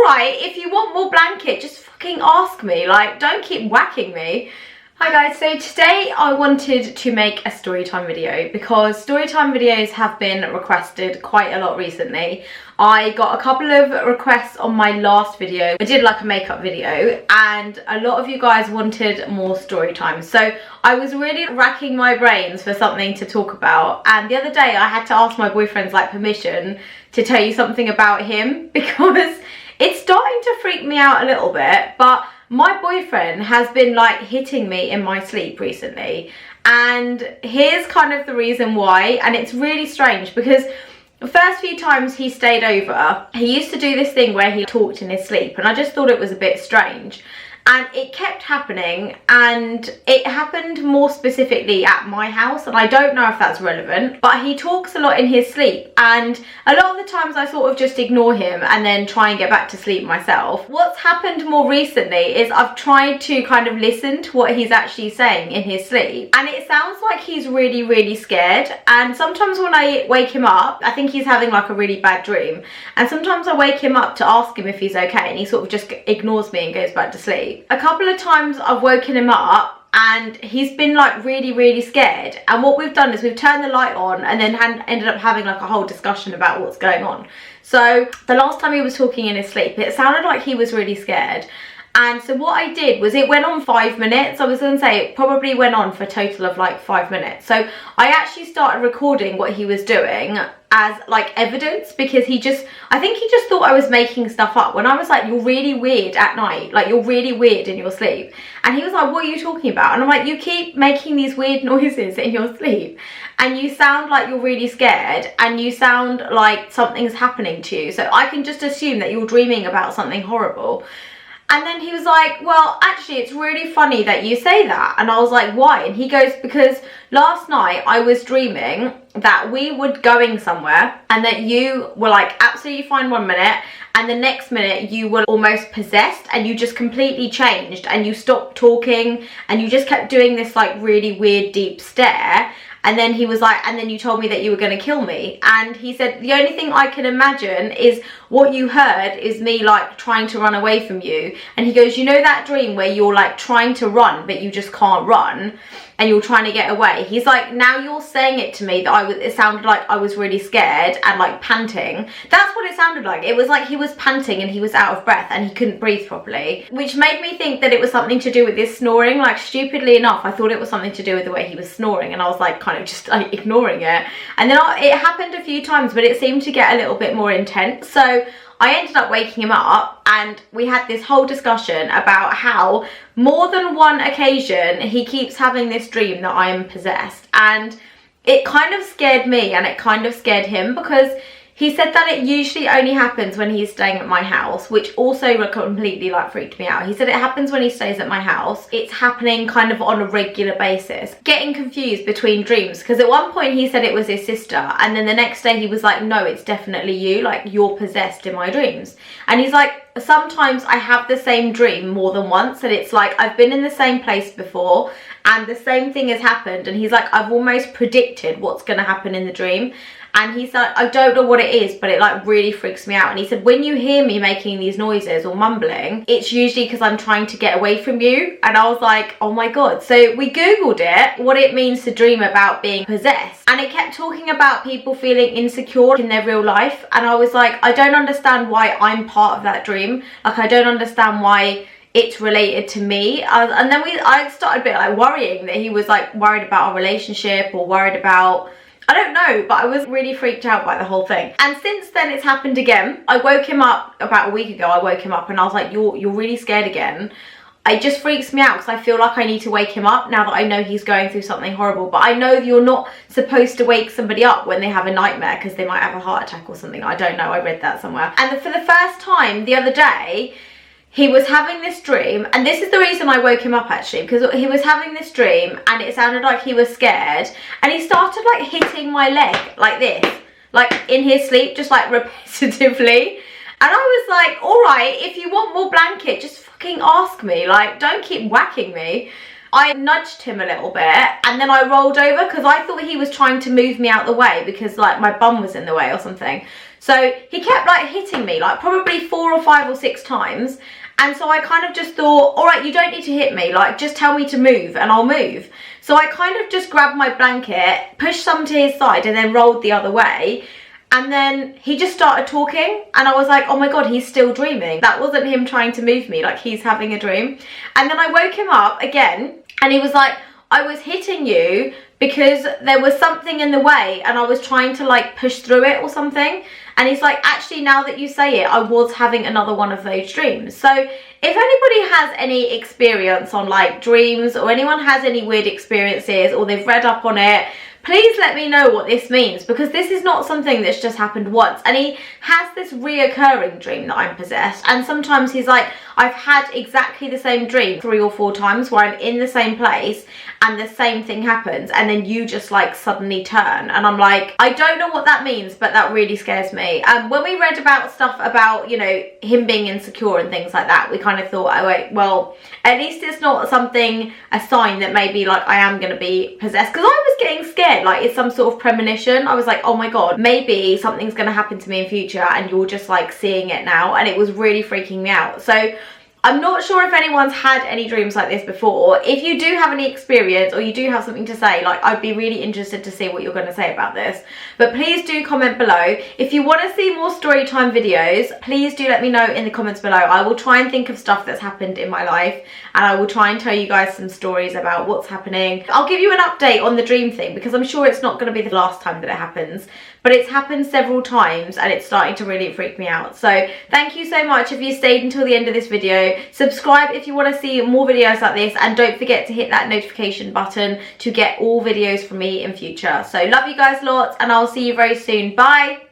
alright, if you want more blanket, just fucking ask me. Like, don't keep whacking me. Hi guys, so today I wanted to make a storytime video because storytime videos have been requested quite a lot recently. I got a couple of requests on my last video. I did like a makeup video and a lot of you guys wanted more story time. So I was really racking my brains for something to talk about, and the other day I had to ask my boyfriend's like permission to tell you something about him because it's starting to freak me out a little bit. But my boyfriend has been like hitting me in my sleep recently, and here's kind of the reason why. And it's really strange because the first few times he stayed over, he used to do this thing where he talked in his sleep, and I just thought it was a bit strange. And it kept happening, and it happened more specifically at my house, and I don't know if that's relevant, but he talks a lot in his sleep, and a lot of the times I sort of just ignore him and then try and get back to sleep myself. What's happened more recently is I've tried to kind of listen to what he's actually saying in his sleep, and it sounds like he's really scared. And sometimes when I wake him up, I think he's having like a really bad dream, and sometimes I wake him up to ask him if he's okay, and he sort of just ignores me and goes back to sleep. A couple of times I've woken him up and he's been like really scared, and what we've done is we've turned the light on and then ended up having like a whole discussion about what's going on. So the last time he was talking in his sleep, it sounded like he was really scared. And so what I did was, it went on 5 minutes. I was going to say it probably went on for a total of like 5 minutes. So I actually started recording what he was doing as like evidence, because I think he just thought I was making stuff up when I was like, you're really weird at night, like you're really weird in your sleep. And he was like, what are you talking about? And I'm like, you keep making these weird noises in your sleep, and you sound like you're really scared, and you sound like something's happening to you, so I can just assume that you're dreaming about something horrible. And then he was like, well, actually, it's really funny that you say that. And I was like, why? And he goes, because last night I was dreaming that we were going somewhere, and that you were like absolutely fine 1 minute, and the next minute you were almost possessed, and you just completely changed, and you stopped talking, and you just kept doing this like really weird deep stare. And then he was like, and then you told me that you were going to kill me. And he said, the only thing I can imagine is what you heard is me like trying to run away from you. And he goes, you know that dream where you're like trying to run but you just can't run, and you're trying to get away? He's like, now you're saying it to me that it sounded like I was really scared and like panting. That's what it sounded like. It was like he was panting and he was out of breath and he couldn't breathe properly, which made me think that it was something to do with this snoring. Like, stupidly enough, I thought it was something to do with the way he was snoring, and I was like kind of just like ignoring it. And then it happened a few times, but it seemed to get a little bit more intense. So I ended up waking him up, and we had this whole discussion about how more than one occasion he keeps having this dream that I am possessed. And it kind of scared me, and it kind of scared him, because he said that it usually only happens when he's staying at my house, which also completely like freaked me out. He said it happens when he stays at my house. It's happening kind of on a regular basis. Getting confused between dreams, because at one point he said it was his sister, and then the next day he was like, no, it's definitely you, like you're possessed in my dreams. And he's like, sometimes I have the same dream more than once, and it's like I've been in the same place before and the same thing has happened, and he's like, I've almost predicted what's going to happen in the dream. And he said, I don't know what it is, but it like really freaks me out. And he said, when you hear me making these noises or mumbling, it's usually because I'm trying to get away from you. And I was like, oh my God. So we Googled it, what it means to dream about being possessed. And it kept talking about people feeling insecure in their real life. And I was like, I don't understand why I'm part of that dream. Like, I don't understand why it's related to me. And then I started a bit like worrying that he was like worried about our relationship, or worried about, I don't know, but I was really freaked out by the whole thing. And since then it's happened again. I woke him up about a week ago. I woke him up and I was like, you're really scared again. It just freaks me out, because I feel like I need to wake him up now that I know he's going through something horrible. But I know you're not supposed to wake somebody up when they have a nightmare, because they might have a heart attack or something. I don't know, I read that somewhere. And for the first time the other day, he was having this dream, and this is the reason I woke him up actually, because he was having this dream and it sounded like he was scared, and he started like hitting my leg like this, like in his sleep, just like repetitively. And I was like, all right, if you want more blanket, just fucking ask me, like don't keep whacking me. I nudged him a little bit, and then I rolled over because I thought he was trying to move me out the way because like my bum was in the way or something. So he kept like hitting me, like probably 4 or 5 or 6 times. And so I kind of just thought, all right, you don't need to hit me, like just tell me to move and I'll move. So I kind of just grabbed my blanket, pushed some to his side and then rolled the other way. And then he just started talking and I was like, oh my God, he's still dreaming. That wasn't him trying to move me, like he's having a dream. And then I woke him up again and he was like, I was hitting you because there was something in the way and I was trying to like push through it or something. And he's like, actually, now that you say it, I was having another one of those dreams. So if anybody has any experience on like dreams, or anyone has any weird experiences, or they've read up on it, please let me know what this means, because this is not something that's just happened once. And he has this reoccurring dream that I'm possessed. And sometimes he's like, I've had exactly the same dream 3 or 4 times where I'm in the same place and the same thing happens and then you just like suddenly turn. And I'm like, I don't know what that means, but that really scares me. When we read about stuff about, you know, him being insecure and things like that, we kind of thought, oh wait, well, at least it's not something, a sign that maybe like I am going to be possessed. Because I was getting scared, like it's some sort of premonition. I was like, oh my God, maybe something's going to happen to me in future and you're just like seeing it now. And it was really freaking me out. So I'm not sure if anyone's had any dreams like this before. If you do have any experience or you do have something to say, like I'd be really interested to see what you're going to say about this. But please do comment below. If you want to see more story time videos, please do let me know in the comments below. I will try and think of stuff that's happened in my life and I will try and tell you guys some stories about what's happening. I'll give you an update on the dream thing because I'm sure it's not going to be the last time that it happens. But it's happened several times and it's starting to really freak me out. So thank you so much if you stayed until the end of this video. Subscribe if you want to see more videos like this, and don't forget to hit that notification button to get all videos from me in future. So love you guys lots and I'll see you very soon. Bye.